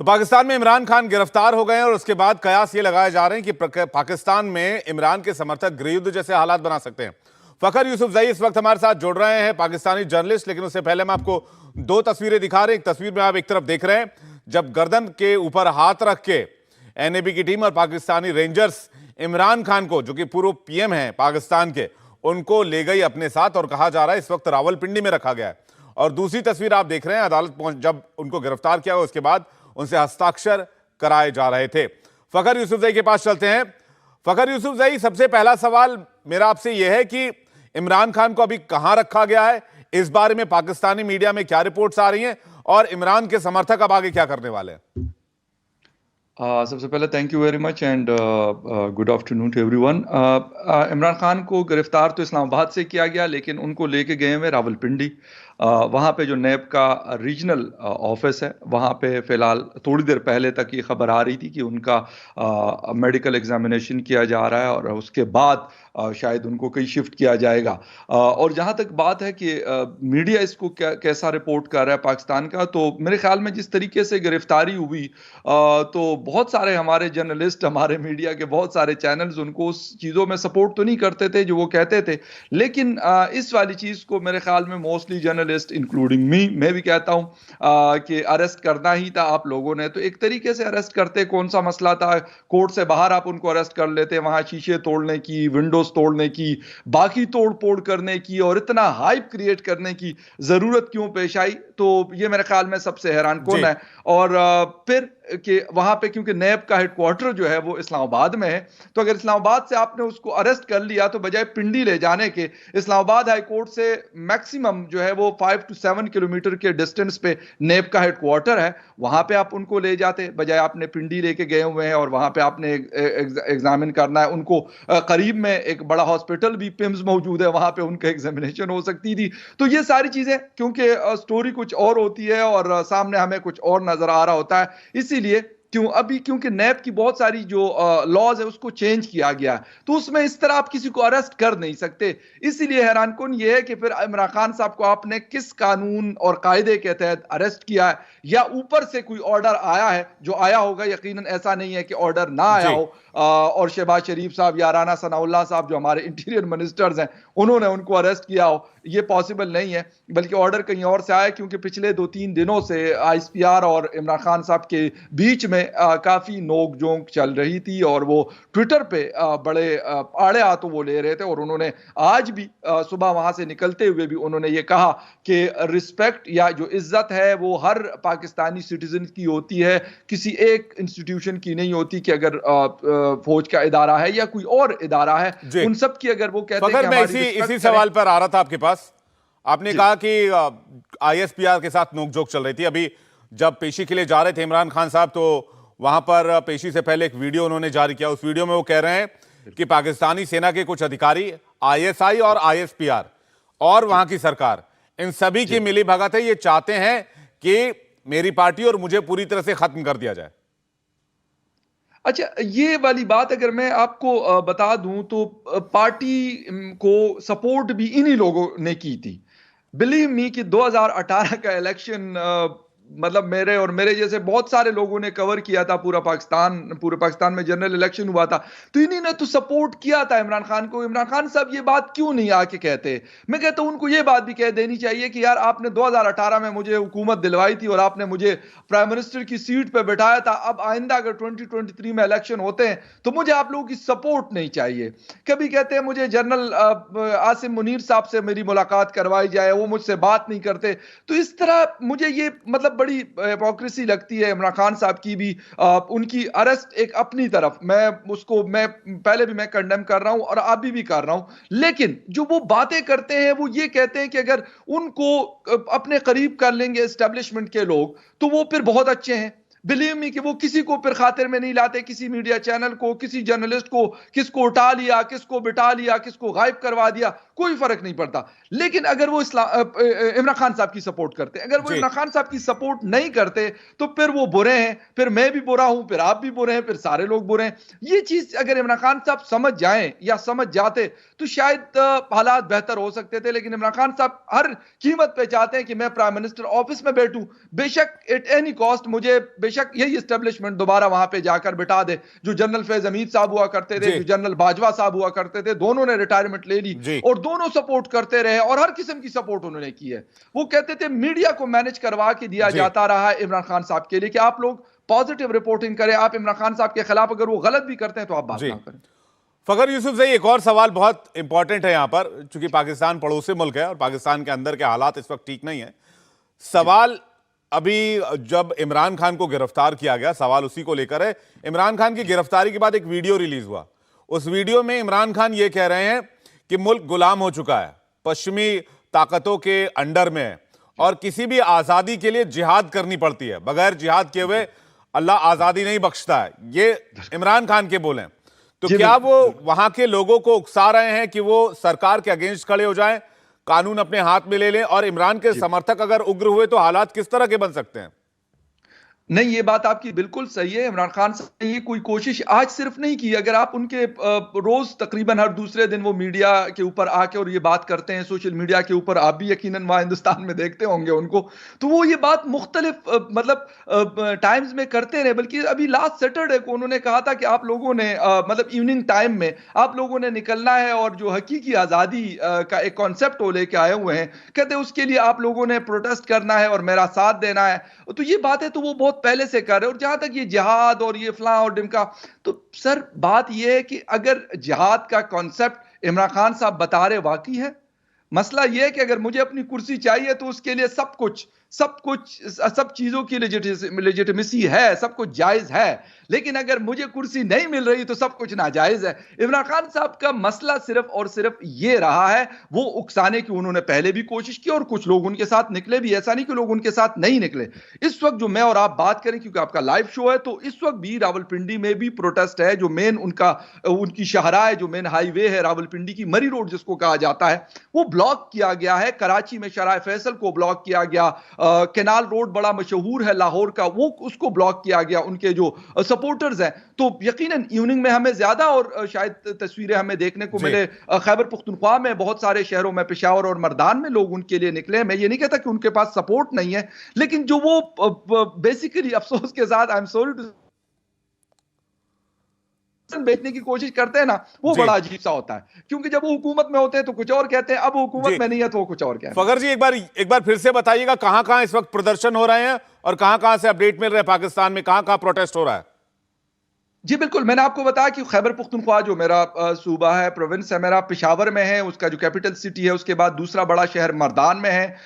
तो पाकिस्तान में इमरान खान गिरफ्तार हो गए हैं और उसके बाद कयास ये लगाए जा रहे हैं कि पाकिस्तान में इमरान के समर्थक गृहयुद्ध जैसे हालात बना सकते हैं। फखर यूसुफजई इस वक्त हमारे साथ जुड़ रहे हैं, पाकिस्तानी जर्नलिस्ट। लेकिन उससे पहले मैं आपको दो तस्वीरें दिखा रहे हैं। एक तस्वीर में आप एक तरफ देख रहे हैं जब गर्दन के ऊपर हाथ रख के एनएबी की टीम और पाकिस्तानी रेंजर्स इमरान खान को, जो कि पूर्व पीएम है पाकिस्तान के, उनको ले गई अपने साथ और कहा जा रहा है इस वक्त रावलपिंडी में रखा गया है। और दूसरी तस्वीर आप देख रहे हैं अदालत जब उनको गिरफ्तार किया उसके बाद उनसे हस्ताक्षर कराए जा रहे थे। फखर यूसुफजई के पास चलते हैं। फखर यूसुफजई, सबसे पहला सवाल मेरा आपसे यह है कि इमरान खान को अभी कहां रखा गया है, इस बारे में पाकिस्तानी मीडिया में क्या रिपोर्ट्स आ रही हैं और इमरान के समर्थक अब आगे क्या करने वाले हैं? सबसे पहले thank you very much and good afternoon to everyone. Imran Khan को गिरफ्तार तो इस्लामाबाद से किया गया, लेकिन उनको लेके गए हुए रावलपिंडी। वहाँ पे जो नैब का रीजनल ऑफिस है, वहाँ पे फ़िलहाल थोड़ी देर पहले तक ये खबर आ रही थी कि उनका मेडिकल एग्जामिनेशन किया जा रहा है और उसके बाद शायद उनको कहीं शिफ्ट किया जाएगा। और जहाँ तक बात है कि मीडिया इसको कैसा रिपोर्ट कर रहा है पाकिस्तान का, तो मेरे ख्याल में जिस तरीके से गिरफ्तारी हुई, तो बहुत सारे हमारे जर्नलिस्ट, हमारे मीडिया के बहुत सारे चैनल्स उनको उस चीज़ों में सपोर्ट तो नहीं करते थे जो वो कहते थे। लेकिन इस वाली चीज़ को मेरे ख्याल में मोस्टली जर्नलिस्ट इंक्लूडिंग मैं भी कहता हूँ कि अरेस्ट करना ही था आप लोगों ने। तो एक तरीके से अरेस्ट करते, कौन सा मसला था, कोर्ट से बाहर आप उनको अरेस्ट कर लेते, वहाँ शीशे तोड़ने की, विंडोज तोड़ने की, बाकी तोड़ फोड़ करने की और इतना हाइप क्रिएट करने की जरूरत क्यों पेश आई? तो ये मेरे ख्याल में सबसे हैरान कौन है। और फिर कि वहां पे क्योंकि नैब का हेडक्वार्टर जो है वो इस्लामाबाद में है, तो अगर इस्लामाबाद से आपने उसको अरेस्ट कर लिया तो बजाय पिंडी ले जाने के, इस्लामाबाद हाई कोर्ट से मैक्सिमम जो है वो 5 to 7 किलोमीटर के डिस्टेंस पे नैब का हेडक्वार्टर है, वहां पे आप उनको ले जाते, बजाय आपने पिंडी लेके गए हुए हैं और वहां पे आपने एग्जामिन करना है उनको। करीब में एक बड़ा हॉस्पिटल भी पिम्स मौजूद है, वहां पे उनका एग्जामिनेशन हो सकती थी। तो ये सारी चीजें, क्योंकि स्टोरी कुछ और होती है और सामने हमें कुछ और नजर आ रहा होता है, इसीलिए क्योंकि नैब की बहुत सारी जो लॉज है उसको चेंज किया गया है, तो उसमें इस तरह आप किसी को अरेस्ट कर नहीं सकते। इसीलिए हैरान कुन ये है कि फिर इमरान खान साहब को आपने किस कानून और कायदे के तहत अरेस्ट किया है, या ऊपर से कोई ऑर्डर आया है, जो आया होगा, यकीनन ऐसा नहीं है कि ऑर्डर ना आया हो और शहबाज शरीफ साहब या राना सनाउल्लाह साहब जो हमारे इंटीरियर मिनिस्टर्स हैं उन्होंने उनको अरेस्ट किया हो, ये पॉसिबल नहीं है। बल्कि ऑर्डर कहीं और से आया, क्योंकि पिछले 2-3 दिनों से आईएसपीआर और इमरान खान साहब के बीच में काफी नोक-झोंक चल रही थी और वो ट्विटर पे बड़े आड़े हाथों वो ले रहे थे। और उन्होंने आज भी सुबह वहां से निकलते हुए भी उन्होंने ये कहा कि रिस्पेक्ट या जो इज्जत है वो हर पाकिस्तानी सिटीजन की होती है, किसी एक इंस्टीट्यूशन की नहीं होती कि अगर फौज का इदारा है या कोई और इदारा है, उन सब की अगर वो कहते हैं कि मैं इसी सवाल पर आ रहा था आपके पास। आपने कहा कि आईएसपीआर के साथ नोकझोंक चल रही थी। अभी जब पेशी के लिए जा रहे थे इमरान खान साहब, तो वहां पर पेशी से पहले एक वीडियो उन्होंने जारी किया। उस वीडियो में वो कह रहे हैं कि पाकिस्तानी सेना के कुछ अधिकारी, आईएसआई और आईएसपीआर और वहां की सरकार, इन सभी की मिली भगत है। ये चाहते हैं कि मेरी पार्टी और मुझे पूरी तरह से खत्म कर दिया जाए। अच्छा, ये वाली बात अगर मैं आपको बता दूं तो पार्टी को सपोर्ट भी इन्हीं लोगों ने की थी। बिलीव मी कि 2018 का इलेक्शन मतलब मेरे और मेरे जैसे बहुत सारे लोगों ने कवर किया था, पूरे पाकिस्तान में जनरल इलेक्शन हुआ था, तो इन्हीं ने तो सपोर्ट किया था इमरान खान को। इमरान खान साहब ये बात क्यों नहीं आके कहते? मैं कहता हूं उनको ये बात भी कह देनी चाहिए कि यार आपने 2018 में मुझे हुकूमत दिलवाई थी और आपने मुझे प्राइम मिनिस्टर की सीट पर बैठाया था। अब आइंदा अगर 2023 में इलेक्शन होते हैं तो मुझे आप लोगों की सपोर्ट नहीं चाहिए। कभी कहते हैं मुझे जनरल आसिम मुनीर साहब से मेरी मुलाकात करवाई जाए, वो मुझसे बात नहीं करते। तो इस तरह मुझे ये मतलब बड़ी हिपोक्रेसी लगती है इमरान खान साहब की भी। उनकी अरेस्ट एक अपनी तरफ मैं पहले भी मैं कंडेम कर रहा हूं और अभी भी कर रहा हूं, लेकिन जो वो बातें करते हैं वो ये कहते हैं कि अगर उनको अपने करीब कर लेंगे एस्टेब्लिशमेंट के लोग तो वो फिर बहुत अच्छे हैं। बिलीव मी कि वो किसी को फिर खातिर में नहीं लाते, किसी मीडिया चैनल को, किसी जर्नलिस्ट को, किसको उठा लिया, किसको बिठा लिया, किसको गायब करवा दिया, कोई फर्क नहीं पड़ता। लेकिन अगर वो इमरान खान साहब की सपोर्ट करते, अगर वो जी। इमरान खान साहब की सपोर्ट नहीं करते तो फिर वो बुरे हैं, फिर मैं भी बुरा हूं, फिर आप भी बुरे हैं, फिर सारे लोग बुरे हैं। ये चीज अगर इमरान खान साहब समझ जाएं या समझ जाते तो शायद हालात बेहतर हो सकते थे। लेकिन इमरान खान साहब हर कीमत पे चाहते हैं कि मैं प्राइम मिनिस्टर ऑफिस में बैठूं, बेशक एट एनी कॉस्ट मुझे बेशक यही एस्टेब्लिशमेंट दोबारा वहां पे जाकर बिठा दे। जो जनरल फैज हमीद साहब हुआ करते थे, जी। जो जनरल बाजवा साहब हुआ करते थे, दोनों ने रिटायरमेंट ले ली जी। और दोनों सपोर्ट करते रहे और हर किस्म की सपोर्ट उन्होंने की है। वो कहते थे मीडिया को मैनेज करवा के दिया जी। जाता रहा है इमरान खान साहब के लिए कि आप लोग पॉजिटिव रिपोर्टिंग करें, आप इमरान खान साहब के खिलाफ अगर वो गलत भी करते हैं तो आप बात जी। ना करें। फखर यूसुफजई, एक और सवाल बहुत इंपॉर्टेंट है यहां पर, चूंकि पाकिस्तान पड़ोसी मुल्क है और पाकिस्तान के अंदर के हालात इस वक्त ठीक नहीं है। सवाल अभी जब इमरान खान को गिरफ्तार किया गया, सवाल उसी को लेकर है। इमरान खान की गिरफ्तारी के बाद एक वीडियो रिलीज हुआ। उस वीडियो में इमरान खान ये कह रहे हैं कि मुल्क गुलाम हो चुका है, पश्चिमी ताकतों के अंडर में है और किसी भी आजादी के लिए जिहाद करनी पड़ती है, बगैर जिहाद किए हुए अल्लाह आजादी नहीं बख्शता है। ये इमरान खान के बोले। तो क्या वो वहां के लोगों को उकसा रहे हैं कि वो सरकार के अगेंस्ट खड़े हो जाएं, कानून अपने हाथ में ले लें, और इमरान के समर्थक अगर उग्र हुए तो हालात किस तरह के बन सकते हैं? नहीं, ये बात आपकी बिल्कुल सही है। इमरान खान साहब ने ये कोई कोशिश आज सिर्फ नहीं की। अगर आप उनके रोज तकरीबन हर दूसरे दिन वो मीडिया के ऊपर आके और ये बात करते हैं, सोशल मीडिया के ऊपर, आप भी यकीनन वहाँ हिंदुस्तान में देखते होंगे उनको, तो वो ये बात मुख्तलिफ मतलब टाइम्स में करते रहे। बल्कि अभी लास्ट सैटरडे को उन्होंने कहा था कि आप लोगों ने मतलब इवनिंग टाइम में आप लोगों ने निकलना है और जो हकीकी आज़ादी का एक कॉन्सेप्ट वो लेके आए हुए हैं, कहते उसके लिए आप लोगों ने प्रोटेस्ट करना है और मेरा साथ देना है। तो ये बात है तो वो बहुत पहले से कर रहे हैं। और जहां तक ये जिहाद और ये फलां और डिमका, तो सर बात ये है कि अगर जिहाद का कॉन्सेप्ट इमरान खान साहब बता रहे वाकई है, मसला यह है कि अगर मुझे अपनी कुर्सी चाहिए तो उसके लिए सब चीजों की लेजिटिमेसी है, सब कुछ जायज है। लेकिन अगर मुझे कुर्सी नहीं मिल रही तो सब कुछ नाजायज है। इमरान खान साहब का मसला सिर्फ और सिर्फ ये रहा है, वो उकसाने की उन्होंने पहले भी कोशिश की और कुछ लोग उनके साथ निकले भी, ऐसा नहीं कि लोग उनके साथ नहीं निकले। इस वक्त जो मैं और आप बात करें, क्योंकि आपका लाइव शो है, तो इस वक्त भी रावलपिंडी में भी प्रोटेस्ट है। जो मेन उनकी शाहराह है, जो मेन हाईवे है रावलपिंडी की, मरी रोड जिसको कहा जाता है, वो ब्लॉक किया गया है। कराची में शराय फैसल को ब्लॉक किया गया। केनाल रोड बड़ा मशहूर है लाहौर का, वो उसको ब्लॉक किया गया, उनके जो सपोर्टर्स हैं। तो यकीनन इवनिंग में हमें ज्यादा और शायद तस्वीरें हमें देखने को मिले खैबर पख्तूनख्वा में, बहुत सारे शहरों में, पेशावर और मर्दान में लोग उनके लिए निकले। मैं ये नहीं कहता कि उनके पास सपोर्ट नहीं है, लेकिन जो वो बेसिकली अफसोस के साथ, आई एम सॉरी टू बेचने की कोशिश करते हैं ना, वो बड़ा अजीब सा होता है। क्योंकि जब वो हुकूमत में होते हैं तो कुछ और कहते हैं, अब वो हुकूमत में नहीं है तो वो कुछ और कहते हैं। फखर जी, एक बार फिर से बताइएगा, कहां कहां इस वक्त प्रदर्शन हो रहे हैं और कहां कहां से अपडेट मिल रहे हैं? पाकिस्तान में कहां कहां प्रोटेस्ट हो रहा है? जी बिल्कुल, मैंने आपको बताया कि खैबर पख्तूनख्वा जो मेरा सूबा है, प्रोविंस है मेरा, पेशावर में है, उसका जो कैपिटल सिटी है, उसके बाद दूसरा बड़ा शहर मर्दान में है।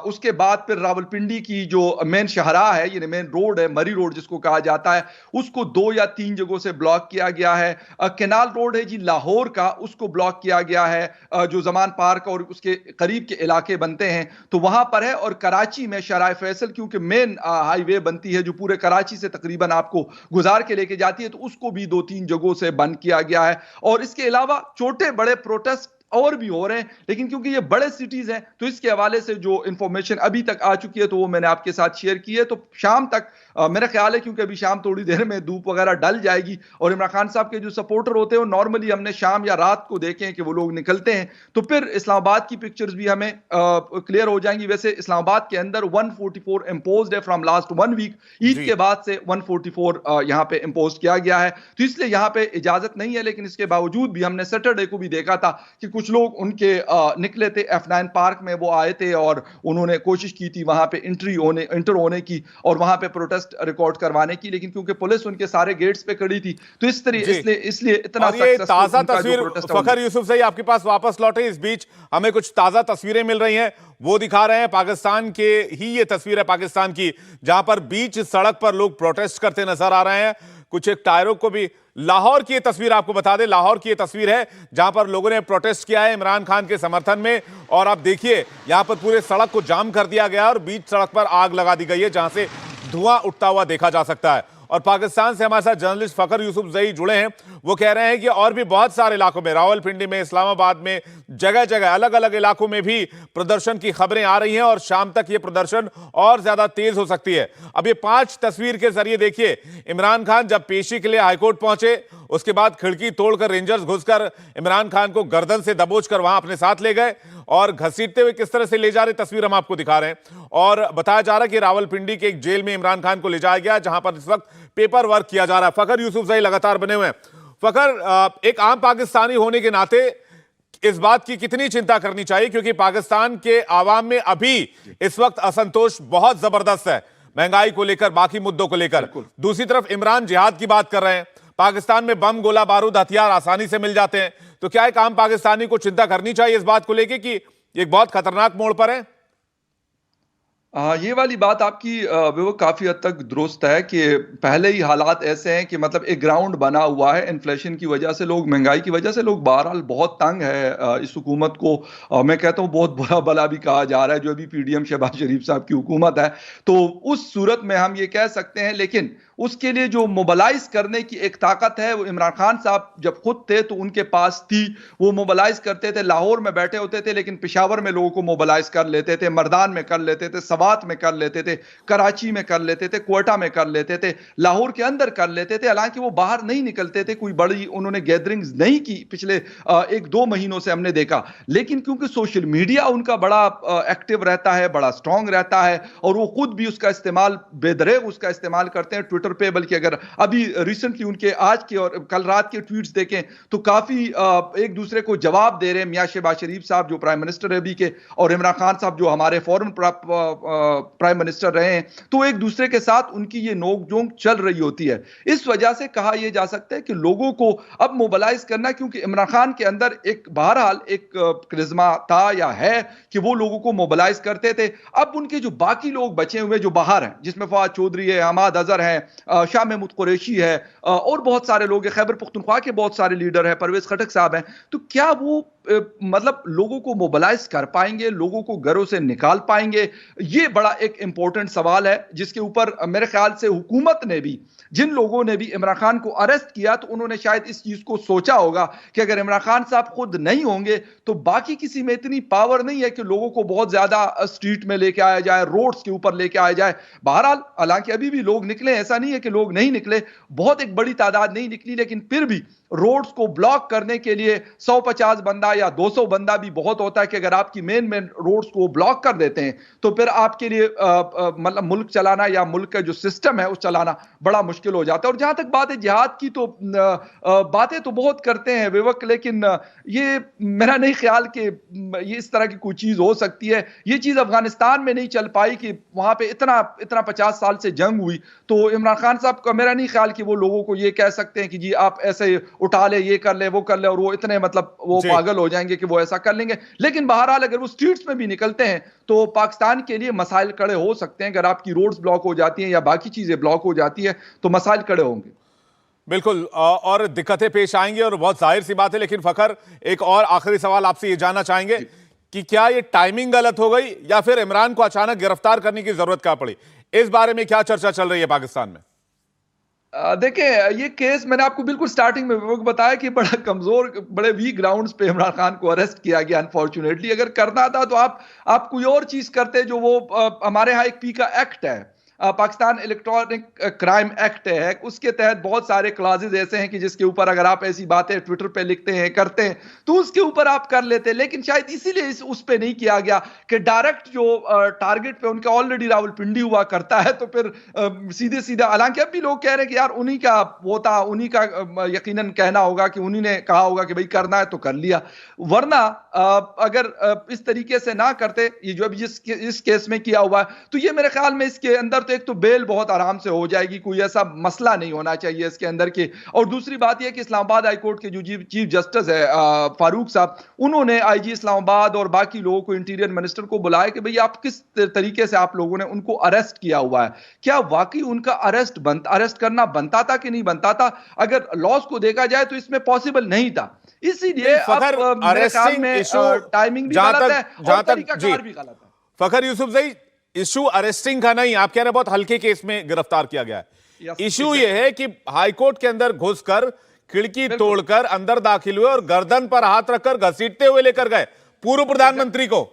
उसके बाद फिर रावलपिंडी की जो मेन शाहराह है, यानी मेन रोड है, मरी रोड जिसको कहा जाता है, उसको 2 या 3 जगहों से ब्लॉक किया गया है। केनाल रोड है जी लाहौर का, उसको ब्लॉक किया गया है। जो जमान पार्क और उसके करीब के इलाके बनते हैं तो वहां पर है। और कराची में शराय फैसल, क्योंकि मेन हाईवे बनती है जो पूरे कराची से तकरीबन आपको गुजार के लेके जाती है, तो उसको भी 2-3 जगहों से बंद किया गया है। और इसके अलावा छोटे बड़े प्रोटेस्ट और भी हो रहे हैं, लेकिन क्योंकि ये बड़े सिटीज हैं तो इसके हवाले से जो इंफॉर्मेशन अभी तक आ चुकी है तो वो मैंने आपके साथ शेयर की है। तो शाम तक मेरा ख्याल है, क्योंकि अभी शाम थोड़ी देर में धूप वगैरह डल जाएगी और इमरान खान साहब के जो सपोर्टर होते हैं वो नॉर्मली हमने शाम या रात को देखे हैं कि वो लोग निकलते हैं, तो फिर इस्लामाबाद की पिक्चर्स भी हमें क्लियर हो जाएंगी। वैसे इस्लामाबाद के अंदर 144 इम्पोज्ड है फ्रॉम लास्ट 1 वीक। ईद के बाद से 144 यहाँ पे इम्पोज किया गया है, तो इसलिए यहाँ पे इजाजत नहीं है। लेकिन इसके बावजूद भी हमने सैटरडे को भी देखा था कि कुछ लोग उनके निकले थे F9 पार्क में, वो आए थे और उन्होंने कोशिश की थी वहां पे इंटर होने की और वहां पे प्रोटेस्ट रिकॉर्ड करवाने की, लेकिन क्योंकि पुलिस उनके सारे गेट्स पे खड़ी थी तो इसलिए इतना ये ताजा तस्वीर फखर यूसुफजई आपके पास वापस लौटे। इस बीच हमें कुछ ताजा तस्वीरें मिल रही हैं, वो दिखा रहे हैं। पाकिस्तान के ही ये तस्वीर है पाकिस्तान की, जहां पर बीच सड़क पर लोग प्रोटेस्ट करते नजर आ रहे हैं। कुछ एक टायरों को भी, लाहौर की ये तस्वीर आपको बता दें, लाहौर की ये तस्वीर है जहां पर लोगों ने प्रोटेस्ट किया है इमरान खान के समर्थन में। और आप देखिए यहां पर पूरे सड़क को जाम कर दिया गया और बीच सड़क पर आग लगा दी गई है, जहां से धुआं उठता हुआ देखा जा सकता है। और पाकिस्तान से हमारे साथ जर्नलिस्ट फखर यूसुफजई जुड़े हैं। वो कह रहे हैं कि और भी बहुत सारे इलाकों में, रावलपिंडी में, इस्लामाबाद में, जगह जगह अलग अलग इलाकों में भी प्रदर्शन की खबरें आ रही हैं और शाम तक ये प्रदर्शन और ज्यादा तेज हो सकती है। अब ये 5 तस्वीर के जरिए देखिए, इमरान खान जब पेशी के लिए हाईकोर्ट पहुंचे, उसके बाद खिड़की तोड़कर रेंजर्स घुसकर इमरान खान को गर्दन से दबोचकर वहां अपने साथ ले गए और घसीटते हुए किस तरह से ले जा रहे, तस्वीर हम आपको दिखा रहे हैं। और बताया जा रहा है कि रावलपिंडी के एक जेल में इमरान खान को ले जाया गया, जहां पर इस वक्त पेपर वर्क किया जा रहा है। फखर यूसुफजई लगातार बने हुए हैं। फखर, एक आम पाकिस्तानी होने के नाते इस बात की कितनी चिंता करनी चाहिए, क्योंकि पाकिस्तान के आवाम में अभी इस वक्त असंतोष बहुत जबरदस्त है, महंगाई को लेकर, बाकी मुद्दों को लेकर। दूसरी तरफ इमरान जिहाद की बात कर रहे हैं। पाकिस्तान में बम, गोला बारूद, हथियार आसानी से मिल जाते हैं। तो क्या एक आम पाकिस्तानी को चिंता करनी चाहिए इस बात को लेकर कि एक बहुत खतरनाक मोड़ पर है? ये वाली बात आपकी वो काफी हद तक दुरुस्त है कि पहले ही हालात ऐसे हैं कि मतलब एक ग्राउंड बना हुआ है इन्फ्लेशन की वजह से, लोग महंगाई की वजह से लोग बहरहाल बहुत तंग है। इस हुकूमत को मैं कहता हूँ बहुत बुरा भला भी कहा जा रहा है, जो अभी पीडीएम शहबाज शरीफ साहब की हुकूमत है। तो उस सूरत में हम ये कह सकते हैं, लेकिन उसके लिए जो मोबलाइज करने की एक ताकत है, वो इमरान खान साहब जब खुद थे तो उनके पास थी। वो मोबलाइज करते थे, लाहौर में बैठे होते थे लेकिन पेशावर में लोगों को मोबलाइज कर लेते थे, मर्दान में कर लेते थे, सवात में कर लेते थे, कराची में कर लेते थे, क्वेटा में कर लेते थे, लाहौर के अंदर कर लेते थे। हालांकि वो बाहर नहीं निकलते थे, कोई बड़ी उन्होंने गैदरिंग्स नहीं की पिछले 1-2 महीनों से हमने देखा। लेकिन क्योंकि सोशल मीडिया उनका बड़ा एक्टिव रहता है, बड़ा स्ट्रांग रहता है, और वो खुद भी उसका इस्तेमाल, बेदरेग उसका इस्तेमाल करते हैं ट्विटर पे। बल्कि अगर अभी रिसेंटली उनके आज के और कल रात के ट्वीट्स देखें तो काफी एक दूसरे को जवाब दे रहे हैं। मियां शहबाज शरीफ साहब जो प्राइम मिनिस्टर है अभी के, और इमरान खान साहब जो हमारे फॉरेन प्राइम मिनिस्टर रहे हैं, तो एक दूसरे के साथ उनकी ये नोक-झोंक चल रही होती है। इस वजह से कहा यह जा सकता है कि लोगों को अब मोबिलाइज करना, क्योंकि इमरान खान के अंदर एक बहरहाल एक करिश्मा था या है कि वो लोगों को मोबिलाइज करते थे। अब उनके जो बाकी लोग बचे हुए जो बाहर हैं, जिसमें फवाद चौधरी है, हमाद अजहर है, शाह महमूद कुरैशी है, और बहुत सारे लोग हैं, खैबर पख्तूनख्वा के बहुत सारे लीडर हैं, परवेज खटक साहब हैं, तो क्या वो मतलब लोगों को मोबिलाइज कर पाएंगे, लोगों को घरों से निकाल पाएंगे? ये बड़ा एक इंपॉर्टेंट सवाल है, जिसके ऊपर मेरे ख्याल से हुकूमत ने भी, जिन लोगों ने भी इमरान खान को अरेस्ट किया, तो उन्होंने शायद इस चीज को सोचा होगा कि अगर इमरान खान साहब खुद नहीं होंगे तो बाकी किसी में इतनी पावर नहीं है कि लोगों को बहुत ज्यादा स्ट्रीट में लेके आया जाए, रोड्स के ऊपर लेके आया जाए। बहरहाल हालांकि अभी भी लोग निकले, ऐसा नहीं है कि लोग नहीं निकले, बहुत एक बड़ी तादाद नहीं निकली, लेकिन फिर भी रोड्स को ब्लॉक करने के लिए 150 बंदा या 200 बंदा भी बहुत होता है कि अगर आपकी मेन रोड्स को ब्लॉक कर देते हैं तो फिर आपके लिए मतलब मुल्क चलाना या मुल्क का जो सिस्टम है उस चलाना बड़ा मुश्किल हो जाता है। और जहां तक बात है जिहाद की, तो बातें तो बहुत करते हैं विवेक, लेकिन ये मेरा नहीं ख्याल कि ये इस तरह की कोई चीज हो सकती है। ये चीज अफगानिस्तान में नहीं चल पाई कि वहां पे इतना 50 साल से जंग हुई, तो इमरान खान साहब का मेरा नहीं ख्याल कि वो लोगों को ये कह सकते हैं कि जी आप ऐसे उठा ले, ये कर ले, वो कर ले, और वो इतने मतलब वो पागल हो जाएंगे कि वो ऐसा कर लेंगे। लेकिन बहरहाल अगर वो स्ट्रीट्स में भी निकलते हैं तो पाकिस्तान के लिए मसाइल खड़े हो सकते हैं। अगर आपकी रोड्स ब्लॉक हो जाती हैं या बाकी चीजें ब्लॉक हो जाती है तो मसाइल खड़े होंगे। बिल्कुल, और दिक्कतें पेश आएंगी और बहुत जाहिर सी बात है। लेकिन फखर, एक और आखिरी सवाल आपसे ये जानना चाहेंगे कि क्या ये टाइमिंग गलत हो गई या फिर इमरान को अचानक गिरफ्तार करने की जरूरत क्या पड़ी? इस बारे में क्या चर्चा चल रही है पाकिस्तान में? देखिए, ये केस मैंने आपको बिल्कुल स्टार्टिंग में बताया कि बड़ा कमजोर, बड़े वीक ग्राउंड्स पे इमरान खान को अरेस्ट किया गया अनफॉर्चुनेटली। अगर करना था तो आप कोई और चीज करते, जो वो हमारे यहाँ एक पी का एक्ट है, पाकिस्तान इलेक्ट्रॉनिक क्राइम एक्ट है, उसके तहत बहुत सारे क्लॉजेज ऐसे हैं कि जिसके ऊपर अगर आप ऐसी बातें ट्विटर पे लिखते हैं, करते हैं, तो उसके ऊपर आप कर लेते। लेकिन शायद इसीलिए उस पे नहीं किया गया कि डायरेक्ट जो टारगेट पे उनका ऑलरेडी रावलपिंडी हुआ करता है, तो फिर सीधे सीधा, हालांकि अब भी लोग कह रहे हैं कि यार उन्हीं का वो था, उन्हीं का यकीनन कहना होगा कि उन्हीं ने कहा होगा कि भाई करना है तो कर लिया, वरना अगर इस तरीके से ना करते, ये जो अभी इस केस में किया हुआ है, तो ये मेरे ख्याल में इसके अंदर एक तो बेल बहुत आराम से हो जाएगी, कोई ऐसा मसला नहीं होना चाहिए इसके अंदर के। और दूसरी बात यह कि इस्लामाबाद हाई कोर्ट के जो चीफ जस्टिस है फारूक साहब, उन्होंने आईजी इस्लामाबाद और बाकी लोगों को, इंटीरियर मिनिस्टर को बुलाया कि भाई आप किस तरीके से आप लोगों ने उनको अरेस्ट किया हुआ है, क्या वाकई उनका अरेस्ट करना बनता था कि नहीं बनता था? अगर लॉस को देखा जाए तो इसमें पॉसिबल नहीं था, इसीलिए मेरे ख्याल में टाइमिंग भी गलत है और तरीकाकार भी गलत है। फखर यूसुफजई, इशू अरेस्टिंग का नहीं, आप कह रहे हैं बहुत हल्के केस में गिरफ्तार किया गया है। Yes, इशू यह है कि हाईकोर्ट के अंदर घुसकर खिड़की तोड़कर अंदर दाखिल हुए और गर्दन पर हाथ रखकर घसीटते हुए लेकर गए पूर्व प्रधानमंत्री को।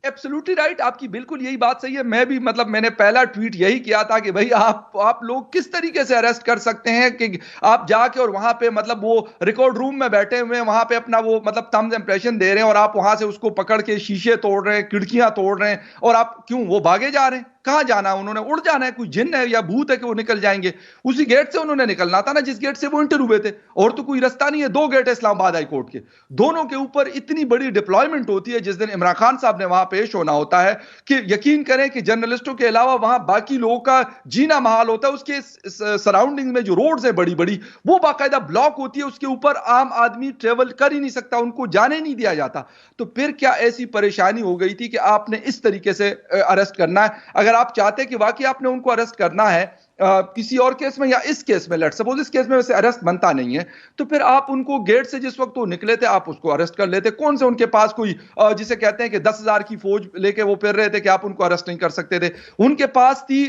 एब्सोल्युटली राइट, आपकी बिल्कुल यही बात सही है। मैं भी मैंने पहला ट्वीट यही किया था कि भाई आप लोग किस तरीके से अरेस्ट कर सकते हैं कि आप जाके और वहां पे वो रिकॉर्ड रूम में बैठे हुए हैं, वहां पे अपना वो थंब्स इंप्रेशन दे रहे हैं और आप वहां से उसको पकड़ के शीशे तोड़ रहे हैं, खिड़कियां तोड़ रहे हैं, और आप क्यों वो भागे जा रहे हैं? कहां जाना है उन्होंने? उड़ जाना है? कोई जिन्न है या भूत है कि वो निकल जाएंगे? उसी गेट से उन्होंने निकलना था ना जिस गेट से वो इंटर हुए थे, और तो कोई रास्ता नहीं है। 2 गेट है इस्लामाबाद हाई कोर्ट के, दोनों के ऊपर इतनी बड़ी डिप्लॉयमेंट होती है। जिस दिन इमरान खान साहब ने वहां पेश होना होता है कि यकीन करें कि जर्नलिस्टों के अलावा वहां बाकी लोगों का जीना महाल होता है। उसके सराउंडिंग में जो रोड्स है बड़ी बड़ी, वो बाकायदा ब्लॉक होती है, उसके ऊपर आम आदमी ट्रेवल कर ही नहीं सकता, उनको जाने नहीं दिया जाता। तो फिर क्या ऐसी परेशानी हो गई थी कि आपने इस तरीके से अरेस्ट करना है? अगर आप चाहते कि वाकई आपने उनको अरेस्ट करना है किसी और केस में या इस केस में, लेट्स सपोज इस केस में वैसे अरेस्ट बनता नहीं है, तो फिर आप उनको गेट से जिस वक्त वो निकले थे आप उसको अरेस्ट कर लेते। कौन से उनके पास कोई जिसे कहते हैं कि 10,000 की फौज लेके वो फिर रहे थे कि आप उनको अरेस्ट नहीं कर सकते थे? उनके पास थी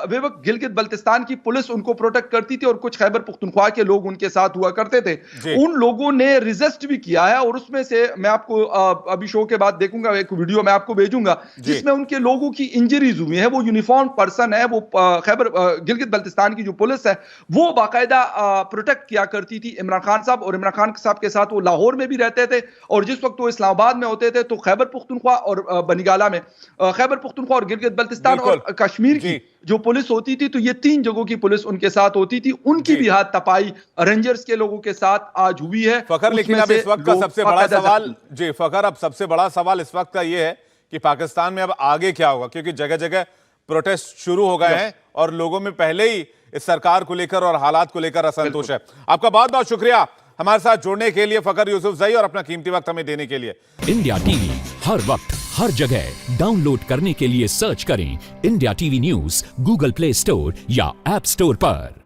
वे वक्त गिलगित बल्तिस्तान की पुलिस उनको प्रोटेक्ट करती थी और कुछ खैबर पुख्तनख्वा के लोग उनके साथ हुआ करते थे। उन लोगों ने रिजिस्ट भी किया है, और उसमें से मैं आपको अभी शो के बाद देखूंगा, एक वीडियो मैं आपको भेजूंगा जिसमें उनके लोगों की इंजरीज हुई है। वो यूनिफॉर्म पर्सन है, वो खैबर गिलगित बल्तिस्तान की जो पुलिस है वो बाकायदा प्रोटेक्ट किया करती थी इमरान खान साहब, और इमरान खान साहब के साथ वो लाहौर में भी रहते थे, और जिस वक्त वो इस्लामाबाद में होते थे तो खैबर पुख्तनख्वा और बनीगाला में, खैबर पुख्तनख्वा और गिलगित बल्तिस्तान और कश्मीर की जो पुलिस होती थी, तो ये 3 जगहों की पुलिस उनके साथ होती थी। उनकी भी हाथ तपाई रेंजर्स के लोगों के साथ आज हुई है। फखर, लेकिन अब इस वक्त का सबसे बड़ा सवाल जी फखर, अब सबसे बड़ा सवाल इस वक्त का यह है कि पाकिस्तान में अब आगे क्या होगा, क्योंकि जगह जगह प्रोटेस्ट शुरू हो गए हैं और लोगों में पहले ही इस सरकार को लेकर और हालात को लेकर असंतोष है। आपका बहुत बहुत शुक्रिया हमारे साथ जुड़ने के लिए फखर यूसुफजई, और अपना कीमती वक्त हमें देने के लिए। इंडिया टीवी हर वक्त हर जगह डाउनलोड करने के लिए सर्च करें India TV news Google play store या ऐप स्टोर पर।